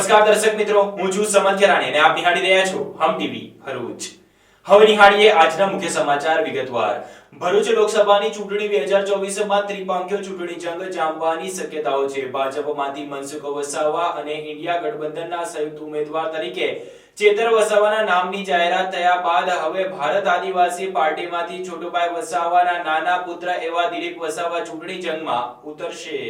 નમસ્કાર દર્શક મિત્રો, હું છું સમંત ખેરાણી અને આપ નિહાળી રહ્યા છો હમ ટીવી ભરૂચ। હવે નિહાળીએ આજના મુખ્ય સમાચાર વિગતવાર। ભરૂચ લોકસભાની ચૂંટણી 2024 માં ત્રિપાંખીય ચૂંટણી જંગ જામવાની શક્યતાઓ છે। ભાજપમાંથી મનસુખ વસાવા અને ઇન્ડિયા ગઠબંધનના સંયુક્ત ઉમેદવાર તરીકે ચેતર વસાવાના નામની જાહેરાત થયા બાદ હવે ભારત આદિવાસી પાર્ટીમાંથી છોટુભાઈ વસાવાના નાના પુત્ર એવા દિલીપ વસાવા ચૂંટણી જંગમાં ઉતરશે।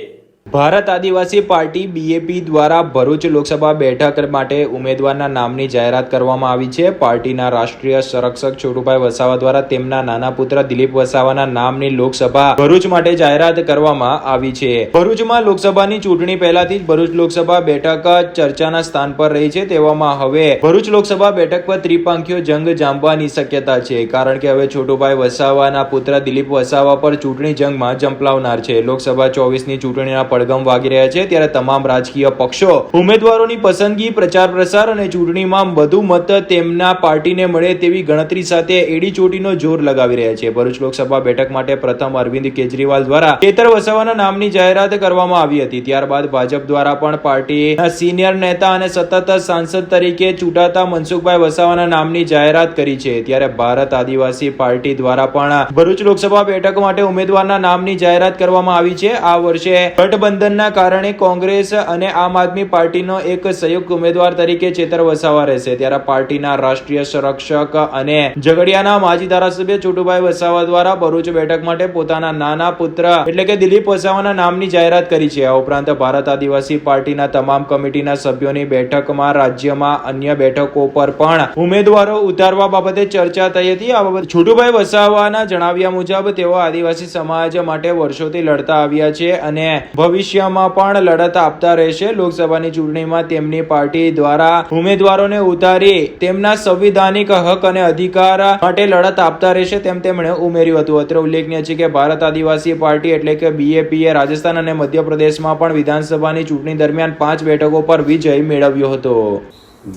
ભારત આદિવાસી પાર્ટી બીએપી દ્વારા ભરૂચ લોકસભા બેઠક માટે ઉમેદવારના નામની જાહેરાત કરવામાં આવી છે। પાર્ટીના રાષ્ટ્રીય સંરક્ષક છોટુભાઈ વસાવા દ્વારા તેમના નાના પુત્ર દિલીપ વસાવાના નામની લોકસભા ભરૂચ માટે જાહેરાત કરવામાં આવી છે। ભરૂચમાં લોકસભાની ચૂંટણી પહેલાથી જ ભરૂચ લોકસભા બેઠક ચર્ચાના સ્થાન પર રહી છે। તેવામાં હવે ભરૂચ લોકસભા બેઠક પર ત્રિપાંખીયો જંગ જામવાની શક્યતા છે, કારણ કે હવે છોટુભાઈ વસાવાના પુત્ર દિલીપ વસાવા પર ચૂંટણી જંગમાં ઝંપલાવનાર છે। લોકસભા 24ની ચૂંટણીના પડઘમ વાગી રહ્યા છે, ત્યારે તમામ રાજકીય પક્ષો ઉમેદવારોની પસંદગી, પ્રચાર પ્રસાર અને ચૂંટણીમાં વધુ મત તેમના પાર્ટીને મળે તેવી ગણતરી સાથે એડીચોટીનો જોર લગાવી રહ્યા છે। ભરૂચ લોકસભા બેઠક માટે પ્રથમ અરવિંદ કેજરીવાલ દ્વારા ચેતર વસાવાના નામની જાહેરાત કરવામાં આવી હતી। ત્યારબાદ ભાજપ દ્વારા પણ પાર્ટીના સિનિયર નેતા અને સતત સાંસદ તરીકે ચૂંટાતા મનસુખભાઈ વસાવાના નામની જાહેરાત કરી છે। ત્યારે ભારત આદિવાસી પાર્ટી દ્વારા પણ ભરૂચ લોકસભા બેઠક માટે ઉમેદવારના નામની જાહેરાત કરવામાં આવી છે। આ વર્ષે ગઠબંધનના કારણે કોંગ્રેસ અને આમ આદમી પાર્ટીનો એક સંયુક્ત ઉમેદવાર તરીકે ચેતર વસાવા રહેશે। ત્યારે પાર્ટીના રાષ્ટ્રીય સંરક્ષક અને ઝઘડિયાના માજી ધારાસભ્ય છોટુભાઈ વસાવા દ્વારા ભરૂચ બેઠક માટે પોતાના નાના પુત્ર એટલે કે દિલીપ વસાવાના નામની જાહેરાત કરી છે। આ ઉપરાંત ભારત આદિવાસી પાર્ટીના તમામ કમિટીના સભ્યોની બેઠકમાં રાજ્યમાં અન્ય બેઠકો પર પણ ઉમેદવારો ઉતારવા બાબતે ચર્ચા થઈ હતી। આ બાબતે છોટુભાઈ વસાવાના જણાવ્યા મુજબ તેઓ આદિવાસી સમાજ માટે વર્ષોથી લડતા આવ્યા છે અને ભવિષ્યમાં પણ લડત આપતા રહેશે। લોકસભાની ચૂંટણીમાં તેમની પાર્ટી દ્વારા ઉમેદવારોને ઉતારી તેમના સંવિધાનિક હક અને અધિકાર માટે લડત આપતા રહેશે તેમ તેમણે ઉમેર્યું હતું। અત્રે ઉલ્લેખનીય છે કે ભારત આદિવાસી પાર્ટી એટલે કે બીએપીએ રાજસ્થાન અને મધ્યપ્રદેશમાં પણ વિધાનસભાની ચૂંટણી દરમિયાન 5 બેઠકો પર વિજય મેળવ્યો હતો।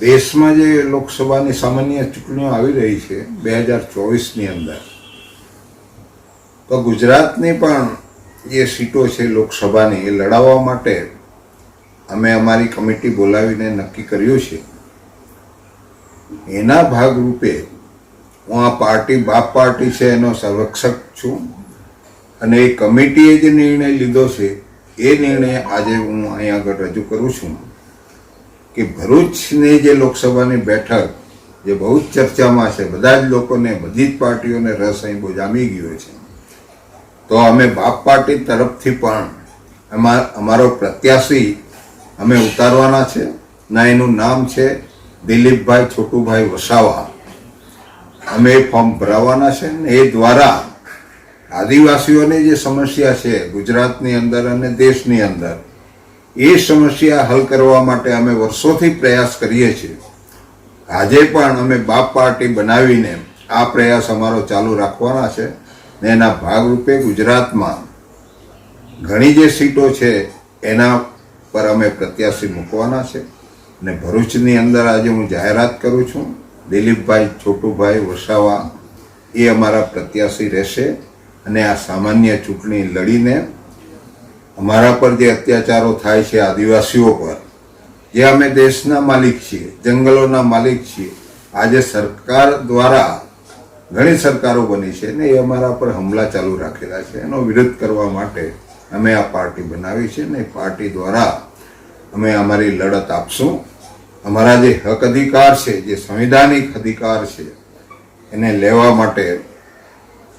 દેશમાં જે લોકસભાની સામાન્ય ચૂંટણીઓ આવી રહી છે 2024ની અંદર, તો ગુજરાતની પણ જે સીટો છે લોકસભાની એ લડાવવા માટે અમે અમારી કમિટી બોલાવીને નક્કી કર્યું છે। એના ભાગરૂપે હું આ પાર્ટી બાપ પાર્ટી છે એનો સંરક્ષક છું અને એ કમિટીએ જે નિર્ણય લીધો છે એ નિર્ણય આજે હું અહીં આગળ રજૂ કરું છું કે ભરૂચની જે લોકસભાની બેઠક જે બહુ જ ચર્ચામાં છે, બધા જ લોકોને, બધી જ પાર્ટીઓને રસ અહીં બહુ જામી ગયો છે, તો અમે બાપ પાર્ટી તરફથી પણ અમારો પ્રત્યાશી અમે ઉતારવાના છે ના, એનું નામ છે દિલીપભાઈ છોટુભાઈ વસાવા। અમે એ ફોર્મ ભરાવાના છે ને એ દ્વારા આદિવાસીઓની જે સમસ્યા છે ગુજરાતની અંદર અને દેશની અંદર, એ સમસ્યા હલ કરવા માટે અમે વર્ષોથી પ્રયાસ કરીએ છીએ। આજે પણ અમે બાપ પાર્ટી બનાવીને આ પ્રયાસ અમારો ચાલુ રાખવાના છે ને એના ભાગરૂપે ગુજરાતમાં ઘણી જે સીટો છે એના પર અમે પ્રત્યાશી મૂકવાના છે અને ભરૂચની અંદર આજે હું જાહેરાત કરું છું દિલીપભાઈ છોટુભાઈ વસાવા એ અમારા પ્રત્યાશી રહેશે અને આ સામાન્ય ચૂંટણી લડીને અમારા પર જે અત્યાચારો થાય છે આદિવાસીઓ પર, જે અમે દેશના માલિક છીએ, જંગલોના માલિક છીએ, આજે સરકાર દ્વારા ઘણી સરકારો બની છે ને એ અમારા પર હુમલા ચાલુ રાખેલા છે, એનો વિરોધ કરવા માટે અમે આ પાર્ટી બનાવી છે ને પાર્ટી દ્વારા અમે અમારી લડત આપશું। અમારા જે હક અધિકાર છે, જે સંવિધાનિક અધિકાર છે, એને લેવા માટે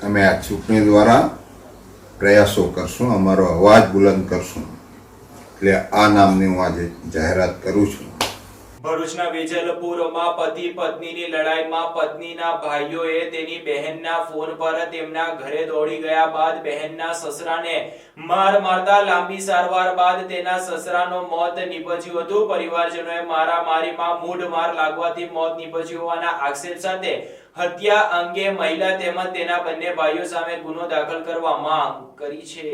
અમે આ ચૂંટણી દ્વારા પ્રયાસો કરશું, અમારો અવાજ બુલંદ કરશું। એટલે આ નામની હું આજે જાહેરાત કરું છું। ભરૂચના વેજલપુરમાં પતિ પત્નીની લડાઈમાં પત્નીના ભાઈઓએ તેની બહેનના ફોન પર તેમના ઘરે દોડી ગયા બાદ બહેનના સસરાને માર મારતા લાંબી સારવાર બાદ તેના સસરાનું મોત નીપજ્યું હતું। પરિવારજનોએ મારામારીમાં મૂઢ માર લાગવાથી મોત નીપજ્યું હોવાના આક્ષેપ સાથે હત્યા અંગે મહિલા તેમજ તેના બંને ભાઈઓ સામે ગુનો દાખલ કરવા માંગ કરી છે।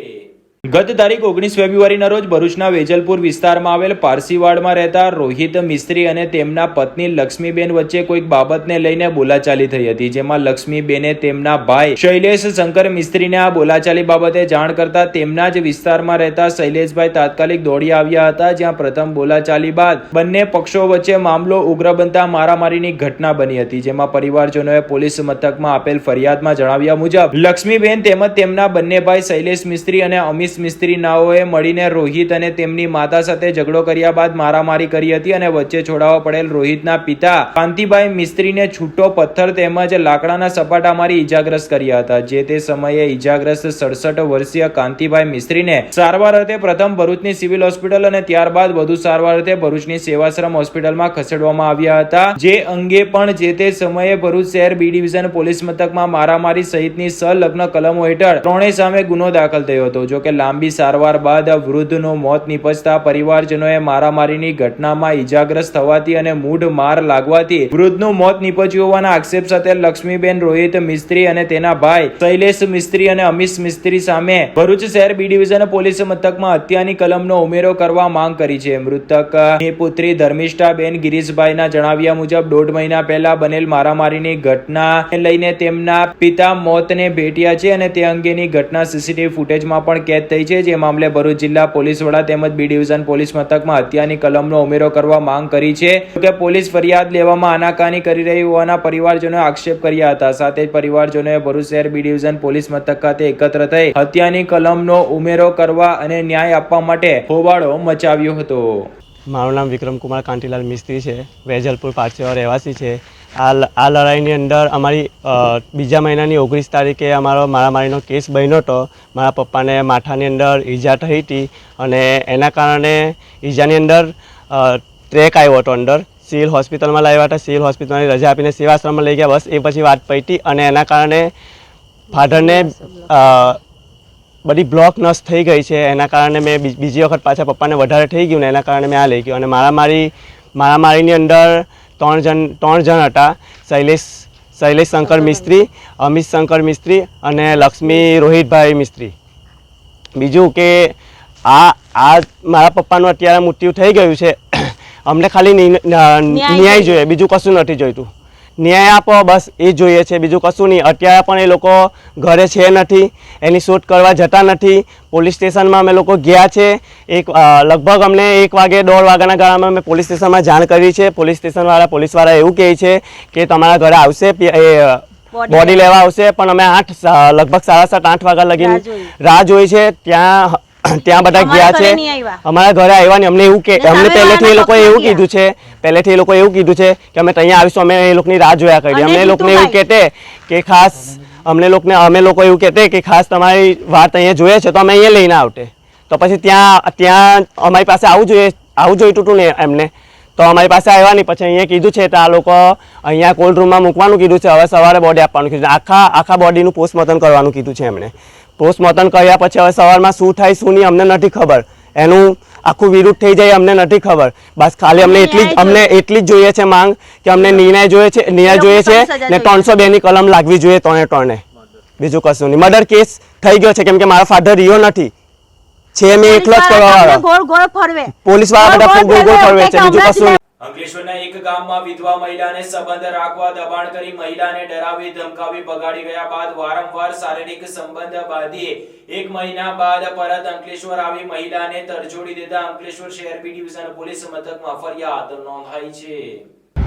ગત તારીખ 19 ફેબ્રુઆરીના રોજ ભરૂચના વેજલપુર વિસ્તારમાં આવેલ પારસીવાડમાં રહેતા રોહિત મિસ્ત્રી અને તેમના પત્ની લક્ષ્મીબેન વચ્ચે કોઈક બાબતને લઈને બોલાચાલી થઈ હતી, જેમાં લક્ષ્મીબેને તેમના ભાઈ શૈલેષ શંકર મિસ્ત્રીને આ બોલાચાલી બાબતે જાણ કરતા તેમના જ વિસ્તારમાં રહેતા શૈલેષભાઈ તાત્કાલિક દોડી આવ્યા હતા, જ્યાં પ્રથમ બોલાચાલી બાદ બંને પક્ષો વચ્ચે મામલો ઉગ્ર બનતા મારામારીની ઘટના બની હતી, જેમાં પરિવારજનોએ પોલીસ મથકમાં આપેલ ફરિયાદમાં જણાવ્યા મુજબ લક્ષ્મીબેન તેમજ તેમના બંને ભાઈ શૈલેષ મિસ્ત્રી અને અમિત મિસ્ત્રી નાઓએ મળીને રોહિત અને તેમની માતા સાથે ઝઘડો કર્યા બાદ મારામારી કરી હતી અને વચ્ચે છોડાવવા પડેલ રોહિતના પિતા કાંતિભાઈ મિસ્ત્રીને છૂટો પથ્થર તેમજ લાકડાના સપાટા મારી ઈજાગ્રસ્ત કર્યા હતા. જે તે સમયે ઈજાગ્રસ્ત 67 વર્ષીય કાંતિભાઈ મિસ્ત્રીને સારવાર અર્થે પ્રથમ ભરૂચની સિવિલ હોસ્પિટલ અને ત્યારબાદ વધુ સારવાર અર્થે ભરૂચની સેવાશ્રમ હોસ્પિટલમાં ખસેડવામાં આવ્યા હતા, જે અંગે પણ જે તે સમયે ભરૂચ શહેર બી ડિવિઝન પોલીસ મથકમાં મારામારી સહિતની સંલગ્ન કલમો હેઠળ ત્રણેય સામે ગુનો દાખલ થયો હતો. જો કે લાંબી સારવાર બાદ વૃદ્ધનું મોત નિપજતા પરિવારજનોએ મારામારીની ઘટનામાં ઈજાગ્રસ્ત થવાથી અને મૂઢ માર લાગવાથી વૃદ્ધનું મોત નીપજ્યું હોવાના આક્ષેપ સાથે લક્ષ્મીબેન રોહિત મિસ્ત્રી અને તેના ભાઈ શૈલેષ મિસ્ત્રી અને અમિત મિસ્ત્રી સામે ભરૂચ શહેર બી ડિવિઝન પોલીસ મથકમાં હત્યાની કલમનો ઉમેરો કરવા માંગ કરી છે. મૃતકની પુત્રી ધર્મિષ્ઠાબેન ગિરીશભાઈના જણાવ્યા મુજબ 1.5 મહિના પહેલા બનેલ મારામારીની ઘટનાને લઈને તેમના પિતા મોતને ભેટ્યા છે અને તે અંગેની ઘટના સીસીટીવી ફૂટેજમાં પણ કેદ થઈ છે, જે મામલે ભરૂચ જિલ્લા પોલીસ વડા તેમજ બી ડિવિઝન પોલીસ મથકમાં હત્યાની કલમનો ઉમેરો કરવા માંગ કરી છે. કે પોલીસ ફરિયાદ લેવામાં આનાકાની કરી રહી હોવાના પરિવારજનોએ આક્ષેપ કર્યા હતા. સાથે જ પરિવારજનોએ ભરૂચ શહેર બી ડિવિઝન પોલીસ મથક ખાતે એકત્ર થઈ હત્યાની કલમનો ઉમેરો કરવા અને ન્યાય આપવા માટે હોબાળો મચાવ્યો હતો. મારું નામ વિક્રમકુમાર કાંતિલાલ મિસ્ત્રી છે, વેજલપુર પારસીવાડ રહેવાસી છે. આ લડાઈની અંદર અમારી બીજા મહિનાની 19 તારીખે અમારો મારામારીનો કેસ બન્યો હતો. મારા પપ્પાને માથાની અંદર ઈજા થઈ હતી અને એના કારણે ઈજાની અંદર ટ્રેક આવ્યો હતો. અંદર સિવિલ હોસ્પિટલમાં લાવ્યા હતા. સિવિલ હોસ્પિટલની રજા આપીને સેવાશ્રમમાં લઈ ગયા. બસ એ પછી વાત પડી અને એના કારણે ફાધરને બધી બ્લોક નસ થઈ ગઈ છે. એના કારણે મેં બીજી વખત પાછા પપ્પાને વધારે થઈ ગયું ને એના કારણે મેં આ લઈ ગયો. અને મારામારીની અંદર ત્રણ જણ હતા. શૈલેષ શંકર મિસ્ત્રી, અમિત શંકર મિસ્ત્રી અને લક્ષ્મી રોહિતભાઈ મિસ્ત્રી. બીજું કે આ મારા પપ્પાનું અત્યારે મૃત્યુ થઈ ગયું છે. અમને ખાલી ન્યાય જોઈએ, બીજું કશું નથી જોઈતું. ન્યાય આપો બસ એ જોઈએ છે, બીજું કશું નહીં. અત્યારે પણ એ લોકો ઘરે છે નથી, એની શોધ કરવા જતા નથી. પોલીસ સ્ટેશનમાં અમે લોકો ગયા છે. લગભગ અમને 1 વાગે 1:30 વાગ્યાના ગાળામાં અમે પોલીસ સ્ટેશનમાં જાણ કરી છે. પોલીસવાળા એવું કહે છે કે તમારા ઘરે આવશે, બોડી લેવા આવશે, પણ અમે લગભગ 7:30-8 વાગ્યા લગીને રાહ જોઈ છે. ત્યાં બધા ગયા છે, અમારા ઘરે આવ્યા નહીં. અમને પહેલેથી એ લોકોએ એવું કીધું છે કે અમે ત્યાં આવીશું, અમે એ લોકોની રાહ જોયા કરી. અમને એ લોકોને એવું કહેતે કે ખાસ અમે લોકો એવું કહેતે કે ખાસ તમારી વાત અહીંયા જોઈએ છે તો અમે અહીંયા લઈને આવતે. તો પછી ત્યાં અમારી પાસે આવું જોઈતું હતું ને એમને, તો અમારી પાસે આવ્યા નહીં. પછી અહીંયા કીધું છે તો આ લોકો અહીંયા કોલ્ડ રૂમમાં મૂકવાનું કીધું છે. હવે સવારે બોડી આપવાનું કીધું છે. આખા બોડીનું પોસ્ટમોર્ટમ કરવાનું કીધું છે એમણે. પોસ્ટમોર્ટમ કર્યા પછી હવે સવારમાં શું થાય શું નહીં અમને નથી ખબર. એનું આખું વિરુદ્ધ થઈ જાય અમને નથી ખબર. બસ ખાલી અમને એટલી જ જોઈએ છે માંગ કે અમને ન્યાય જોઈએ છે ને 302 ની કલમ લાગવી જોઈએ ત્રણે. બીજું કશું નહીં. મર્ડર કેસ થઈ ગયો છે કેમ કે મારા ફાધર રહ્યો નથી છે. મેં એકલો જ કરવા પોલીસ વાળા બધા ગોળ ફરવે છે, બીજું કશું નહીં. અંકલેશ્વરના એક ગામમાં વિધવા મહિલાને સંબંધ રાખવા દબાણ કરી મહિલાને ડરાવી ધમકાવી ભગાડી ગયા બાદ વારંવાર શારીરિક સંબંધ બાંધી 1 મહિના બાદ પરત અંકલેશ્વર આવી મહિલાને તરછોડી દેતા અંકલેશ્વર શહેર બી ડિવિઝન પોલીસ મથકમાં ફરિયાદ નોંધાઈ છે.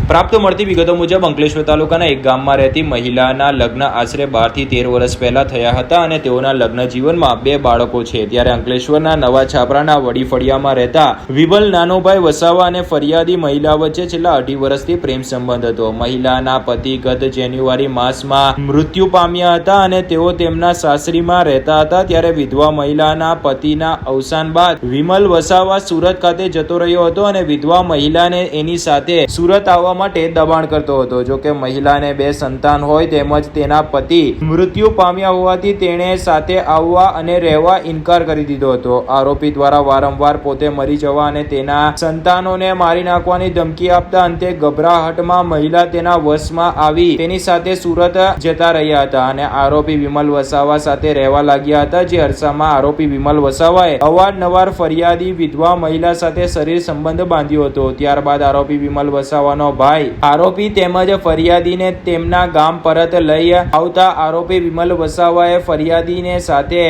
પ્રાપ્ત મળતી વિગતો મુજબ અંકલેશ્વર તાલુકાના એક ગામમાં રહેતી મહિલાના લગ્ન આશરે 12 થી 13 વર્ષ પહેલા થયા હતા અને તેઓના લગ્ન જીવનમાં 2 બાળકો છે. ત્યારે અંકલેશ્વરના નવા છાપરાના વડી ફળિયામાં રહેતા વિમલ નાનોભાઈ વસાવા અને ફરિયાદી મહિલા વચ્ચે છેલ્લા 2.5 વર્ષથી પ્રેમ સંબંધ હતો. મહિલાના પતિ ગત જાન્યુઆરી માસમાં મૃત્યુ પામ્યા હતા અને તેઓ તેમના સાસરીમાં રહેતા હતા. ત્યારે વિધવા મહિલાના પતિના અવસાન બાદ વિમલ વસાવા સુરત ખાતે જતો રહ્યો હતો અને વિધવા મહિલાને એની સાથે સુરત આવવા માટે દબાણ કરતો હતો. જો કે મહિલાને 2 સંતાન હોય તેમજ તેના પતિ મૃત્યુ પામ્યા હોવાથી તેણે સાથે આવવા અને રહેવા ઇનકાર કરી દીધો હતો. આરોપી દ્વારા વારંવાર પોતે મરી જવા અને તેના સંતાનોને મારી નાખવાની ધમકી આપતા અંતે ગભરાહટમાં મહિલા તેના વશમાં આવી તેની સાથે સુરત જતા રહ્યા હતા અને આરોપી વિમલ વસાવા સાથે રહેવા લાગ્યા હતા. જે અરસામાં આરોપી વિમલ વસાવાએ અવારનવાર ફરિયાદી વિધવા મહિલા સાથે શરીર સંબંધ બાંધ્યો હતો. ત્યારબાદ આરોપી વિમલ વસાવાનો ભાઈ આરોપી તેમજ ફરિયાદીને તેમના ગામ પરત લઈ આવતા આરોપી વિમલ વસાવાએ ફરિયાદીને સાથે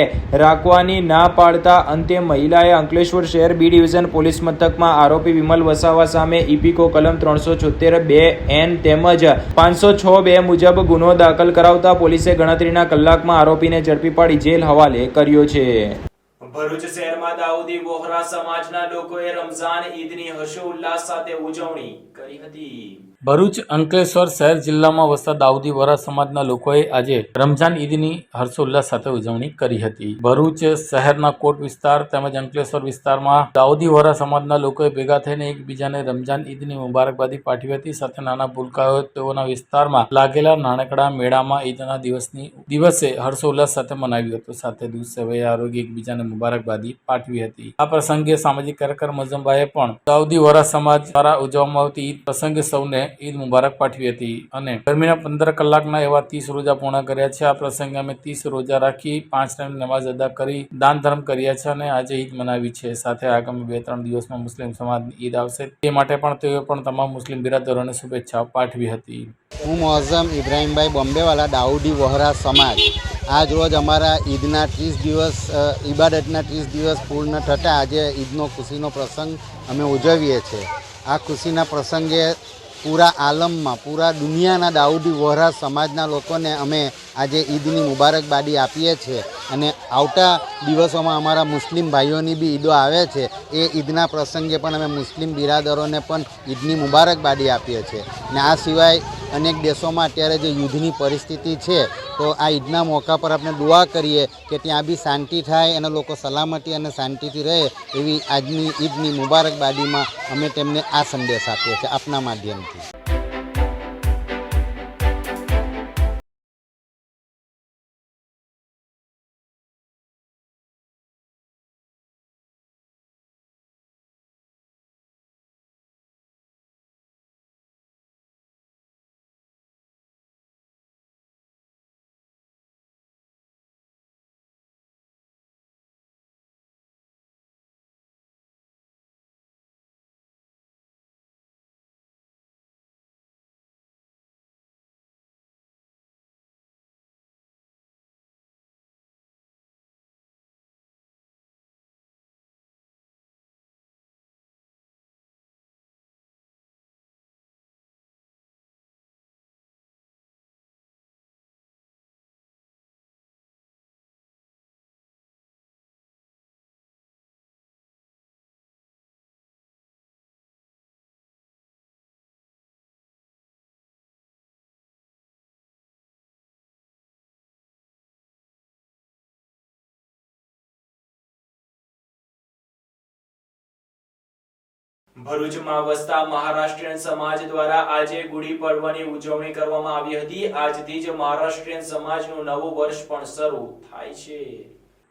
રાખવાની ના પાડતા અંતે મહિલાએ અંકલેશ્વર શહેર બી ડિવિઝન પોલીસ મથકમાં આરોપી વિમલ વસાવા સામે ઇપીકો કલમ 376(2)N તેમજ 506(2) મુજબ ગુનો દાખલ કરાવતા પોલીસે ગણતરીના કલાકમાં આરોપીને ઝડપી પાડી જેલ હવાલે કર્યો છે. ભરૂચ શહેરમાં દાઉદી વોહરા સમાજના લોકોએ રમઝાન ઈદની હર્ષોલ્લાસ સાથે ઉજવણી કરી હતી. ભરૂચ અંકલેશ્વર શહેર જિલ્લામાં વસતા દાઉદી વોહરા સમાજના લોકોએ આજે રમઝાન ઈદની હર્ષોલ્લાસ સાથે ઉજવણી કરી હતી. ભરૂચ શહેરના કોટ વિસ્તાર તેમજ અંકલેશ્વર વિસ્તારમાં દાઉદી વોહરા સમાજના લોકોએ ભેગા થઈને એકબીજાને રમઝાન ઈદની મુબારકબાદી પાઠવી હતી. સાથે નાના ભૂલકાઓએ તેઓના વિસ્તારમાં લાગેલા નાનકડા મેળામાં ઈદના દિવસે હર્ષોલ્લાસ સાથે મનાવ્યું હતું. સાથે દૂધ સેવૈયા આરોગ્ય એકબીજાને મુબારકબાદી પાઠવી હતી. આ પ્રસંગે સામાજિક કાર્યકર મઝમભાઈએ પણ દાઉદી વોહરા સમાજ દ્વારા ઉજવવામાં આવતી ઈદ પ્રસંગે સૌને ઈદ મુબારક પાઠવી હતી અને ગરમીના 15 કલાકના એવા 30 રોજા પૂર્ણ કર્યા છે. આ પ્રસંગે અમે 30 રોજા રાખી 5 ટાઈમ નમાઝ અદા કરી દાન ધર્મ કર્યા છે અને આજે ઈદ મનાવી છે. સાથે આગામી 2-3 દિવસમાં મુસ્લિમ સમાજની ઈદ આવશે તે માટે પણ તેઓએ પણ તમામ મુસ્લિમ બિરાદરોને શુભેચ્છાઓ પાઠવી હતી. હું મોઝમ ઇબ્રાહીમભાઈ બોમ્બેવાલા દાઉદી વોહરા સમાજ આજ રોજ અમારા ઈદના 30 દિવસ ઇબાદતના 30 દિવસ પૂર્ણ થતાં આજે ઈદનો ખુશીનો પ્રસંગ અમે ઉજવીએ છીએ. આ ખુશીના પ્રસંગે પૂરા આલમમાં પૂરા દુનિયાના દાઉદી વોહરા સમાજના લોકોને અમે આજે ઈદની મુબારકબાદી આપીએ છીએ અને આવતા દિવસોમાં અમારા મુસ્લિમ ભાઈઓની બી ઈદો આવે છે. એ ઈદના પ્રસંગે પણ અમે મુસ્લિમ બિરાદરોને પણ ઈદની મુબારકબાદી આપીએ છીએ. ને આ સિવાય અનેક દેશોમાં અત્યારે જે યુદ્ધની પરિસ્થિતિ છે તો આ ઈદના મોકા પર આપણે દુઆ કરીએ કે ત્યાં બી શાંતિ થાય અને લોકો સલામતી અને શાંતિથી રહે એવી આજની ઈદની મુબારકબાદીમાં અમે તેમને આ સંદેશ આપીએ છીએ આપના માધ્યમથી. ભરૂચમાં વસતા મહારાષ્ટ્રીયન સમાજ દ્વારા આજે ગુડી પડવાની ઉજવણી કરવામાં આવી હતી. આજથી જ મહારાષ્ટ્રીયન સમાજનું નવું વર્ષ પણ શરૂ થાય છે.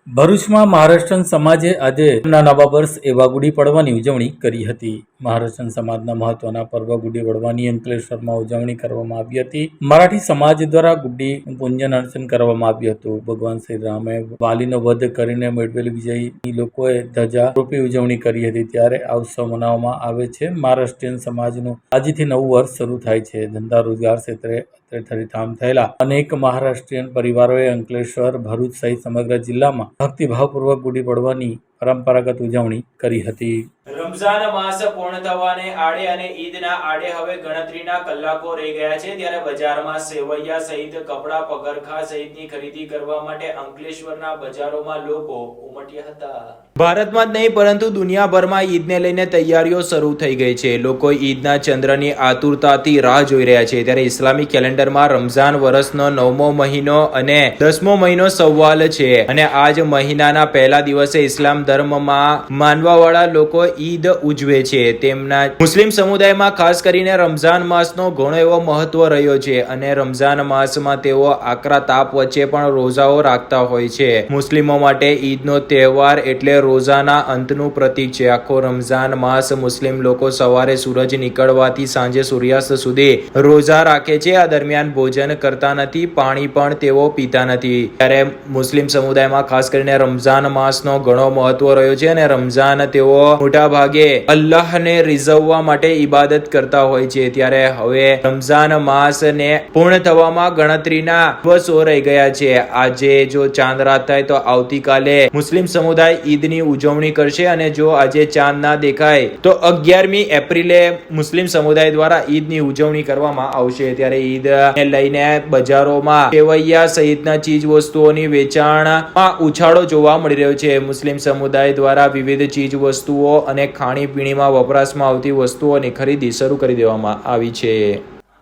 ભરૂચમાં મહારાષ્ટ્રન સમાજે આજે તેમના નવા વર્ષ એવા ગુડી પડવાની ઉજવણી કરી હતી. મહારાષ્ટ્રન સમાજના મહત્વના પર્વ ગુડી પડવાની અંકલેશ્વરમાં ઉજવણી કરવામાં આવી હતી. મરાઠી સમાજ દ્વારા ગુડી પૂજન અર્ચન કરવામાં આવ્યું હતું. ભગવાન શ્રી રામે વાલીનો વધ કરીને મેળવેલી વિજયની લોકોએ ધજા રોપી ઉજવણી કરી હતી. ત્યારે આ ઉત્સવ મનાવવામાં આવે છે. મહારાષ્ટ્રીયન સમાજનું આજથી નવું વર્ષ શરૂ થાય છે. ધંધા રોજગાર ક્ષેત્રે ધરીધામ થયેલા અનેક મહારાષ્ટ્રીયન પરિવારોએ અંકલેશ્વર, ભરૂચ સહિત સમગ્ર જિલ્લામાં ભક્તિભાવપૂર્વક ગુડી પડવાની પરંપરાગત ઉજવણી કરી હતી. રમઝાન માસ પૂર્ણ થવાને આડે અને ઈદના આડે હવે ગણતરીના કલાકો રહી ગયા છે. ત્યારે બજારમાં સેવૈયા સહિત કપડા, પગરખા સહિતની ખરીદી કરવા માટે અંકલેશ્વરના બજારોમાં લોકો ઉમટ્યા હતા. ભારતમાં જ નહીં પરંતુ દુનિયાભરમાં ઈદને લઈને તૈયારીઓ શરૂ થઈ ગઈ છે. લોકો ઈદના ચંદ્રની આતુરતાથી રાહ જોઈ રહ્યા છે. ત્યારે ઇસ્લામિક કેલેન્ડરમાં રમઝાન વર્ષનો 9મો મહિનો અને 10મો મહિનો સવ્વાલ છે અને આજ મહિનાના પહેલા દિવસે ઇસ્લામ ધર્મમાં માનવાવાળા લોકો ઈદ ઉજવે છે. તેમના મુસ્લિમ સમુદાયમાં ખાસ કરીને રમઝાન માસનો ઘણો એવો મહત્વ રહ્યો છે અને રમઝાન માસમાં તેઓ આકરા તાપ વચ્ચે પણ રોઝાઓ રાખતા હોય છે. મુસ્લિમો માટે ઈદનો તહેવાર એટલે રોઝાના અંતનું પ્રતીક છે. આખો રમઝાન માસ મુસ્લિમ લોકો સવારે સૂરજ નીકળવાથી સાંજે સૂર્યાસ્ત સુધી રોઝા રાખે છે. આ દરમિયાન ભોજન કરતા નથી, પાણી પણ તેઓ પીતા નથી. ત્યારે મુસ્લિમ સમુદાયમાં ખાસ કરીને રમઝાન માસનો ઘણો મહત્વ રહ્યો છે અને રમઝાન તેઓ મોટા ભાગે અલ્લાહને રીઝવવા માટે ઇબાદત કરતા હોય છે. ત્યારે હવે રમઝાન માસને પૂર્ણ થવામાં ગણતરીના દિવસો રહી ગયા છે. આજે જો ચાંદ રાત થાય તો આવતીકાલે મુસ્લિમ સમુદાય ઈદની ઉજવણી કરશે અને જો આજે ચાંદ ના દેખાય તો 11મી એપ્રિલે મુસ્લિમ સમુદાય દ્વારા ઈદની ઉજવણી કરવામાં આવશે. ત્યારે ઈદને લઈને બજારોમાં સેવૈયા સહિતના ચીજ વસ્તુઓની વેચાણમાં ઉછાળો જોવા મળી રહ્યો છે. મુસ્લિમ સમુદાય દ્વારા વિવિધ ચીજ વસ્તુઓ અને ખાણીપીણીમાં વપરાશમાં આવતી વસ્તુઓની ખરીદી શરૂ કરી દેવામાં આવી છે.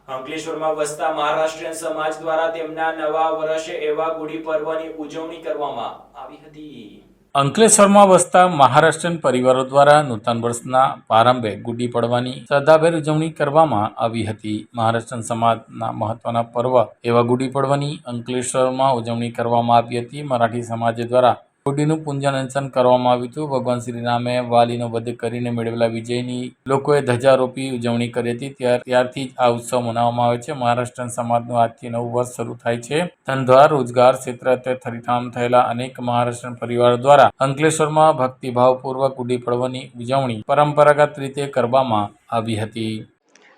અંકલેશ્વરમાં વસતા મહારાષ્ટ્રીયન સમાજ દ્વારા તેમના નવા વર્ષ એવા ગુડી પર્વની ઉજવણી કરવામાં આવી હતી. અંકલેશ્વરમાં વસતા મહારાષ્ટ્રીયન પરિવારો દ્વારા નૂતન વર્ષના પ્રારંભે ગુડી પડવાની શ્રદ્ધાભેર ઉજવણી કરવામાં આવી હતી. મહારાષ્ટ્રીયન સમાજના મહત્વના પર્વ એવા ગુડી પડવાની અંકલેશ્વરમાં ઉજવણી કરવામાં આવી હતી. મરાઠી સમાજ દ્વારા ગુડીનું પૂજન અર્ચન કરવામાં આવ્યું હતું. ભગવાન શ્રીરામે વાલીનો વધ કરીને મેળવેલા વિજયની લોકોએ ધજા રોપી ઉજવણી કરી હતી. ત્યારથી જ આ ઉત્સવ મનાવવામાં આવે છે. મહારાષ્ટ્રીયન સમાજનું આજથી નવું વર્ષ શરૂ થાય છે. ધંધા રોજગાર ક્ષેત્રે થરીથામ થયેલા અનેક મહારાષ્ટ્રીયન પરિવારો દ્વારા અંકલેશ્વરમાં ભક્તિભાવપૂર્વક गुड़ी पर्वની ઉજવણી પરંપરાગત રીતે કરવામાં આવી હતી.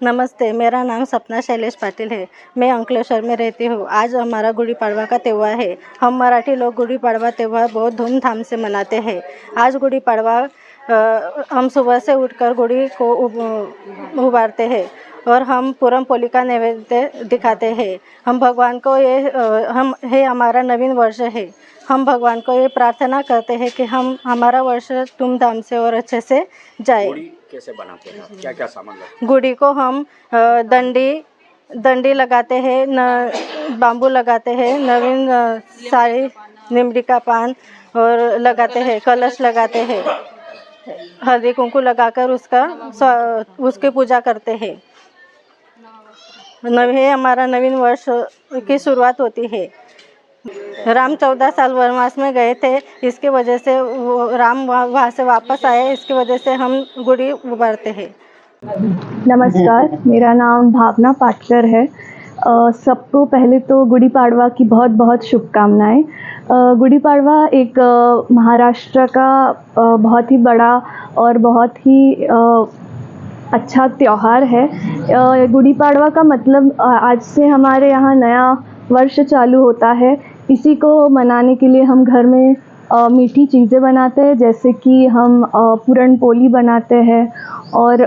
नमस्ते, मेरा नाम सपना शैलेश पाटिल है. मैं अंकलेश्वर में रहती हूँ. आज हमारा गुड़ी पड़वा का त्यौहार है. हम मराठी लोग गुड़ी पड़वा त्यौहार बहुत धूमधाम से मनाते हैं. आज गुड़ी पड़वा हम सुबह से उठकर गुड़ी को उबारते हैं और हम पूरम पोली का नैवेद्य दिखाते हैं. हम भगवान को ये हमारा नवीन वर्ष है. हम भगवान को ये प्रार्थना करते हैं कि हमारा वर्ष धूमधाम से और अच्छे से जाए. कैसे बनाते हैं, क्या क्या सामान लगता है? गुड़ी को हम डंडी लगाते हैं, बाम्बू लगाते हैं, नवीन साड़ी नीमड़ी का पान और लगाते हैं, कलश लगाते हैं, हल्दी कुंकू लगाकर उसकी पूजा करते हैं. ये हमारा नवीन वर्ष की शुरुआत होती है. राम 14 साल वनवास में गए थे, इसके वजह से राम वहाँ से वापस आए, इसकी वजह से हम गुड़ी उबारते हैं. नमस्कार, मेरा नाम भावना पाटकर है. सबको पहले तो गुड़ी पाड़वा की बहुत बहुत शुभकामनाएं. गुड़ी पाड़वा एक महाराष्ट्र का बहुत ही बड़ा और बहुत ही अच्छा त्यौहार है. गुड़ी पाड़वा का मतलब आज से हमारे यहाँ नया वर्ष चालू होता है. इसी को मनाने के लिए हम घर में मीठी चीज़ें बनाते हैं, जैसे कि हम पूरन पोली बनाते हैं और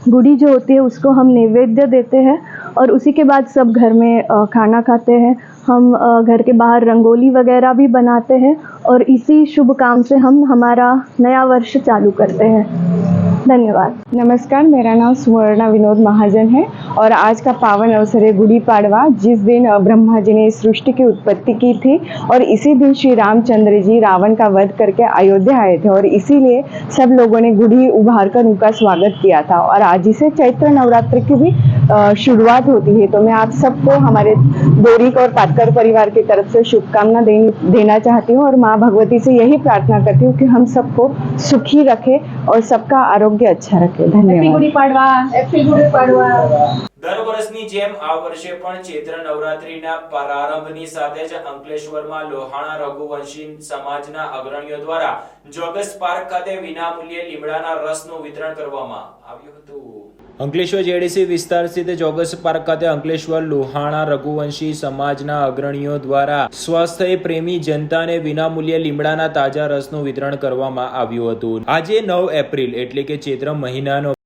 गुड़ी जो होती है उसको हम नैवेद्य देते हैं और उसी के बाद सब घर में खाना खाते हैं. हम घर के बाहर रंगोली वगैरह भी बनाते हैं और इसी शुभ काम से हम हमारा नया वर्ष चालू करते हैं. धन्यवाद. नमस्कार, मेरा नाम सुवर्णा विनोद महाजन है और आज का पावन अवसर है गुड़ी पाड़वा, जिस दिन ब्रह्मा जी ने सृष्टि की उत्पत्ति की थी और इसी दिन श्री रामचंद्र जी रावण का वध करके अयोध्या आए थे और इसीलिए सब लोगों ने गुड़ी उभार कर उनका स्वागत किया था. और आज ही से चैत्र नवरात्र की भी शुरुआत होती है. तो मैं आप सबको हमारे बोरिक और पाटकर परिवार की तरफ से शुभकामना देना चाहती हूँ और माँ भगवती से यही प्रार्थना करती हूँ कि हम सबको सुखी रखे और सबका आरोग्य अच्छा रखे. धन्यवाद. દર વર્ષની જેમ આ વર્ષે પણ ચૈત્ર નવરાત્રીના પ્રારંભની સાથે જ અંકલેશ્વરમાં લોહાણા રઘુવંશી સમાજના અગ્રણીઓ દ્વારા જોગસ પાર્ક ખાતે વિનામૂલ્યે લીમડાના રસનું વિતરણ કરવામાં આવ્યું હતું. અંકલેશ્વર જેડીસી વિસ્તાર સ્થિત જોગસ પાર્ક ખાતે અંકલેશ્વર લોહાણા રઘુવંશી સમાજના અગ્રણીઓ દ્વારા સ્વાસ્થ્ય પ્રેમી જનતાને વિનામૂલ્યે લીમડાના તાજા રસનું વિતરણ કરવામાં આવ્યું હતું. આજે 9 એપ્રિલ એટલે કે ચૈત્ર મહિનાનો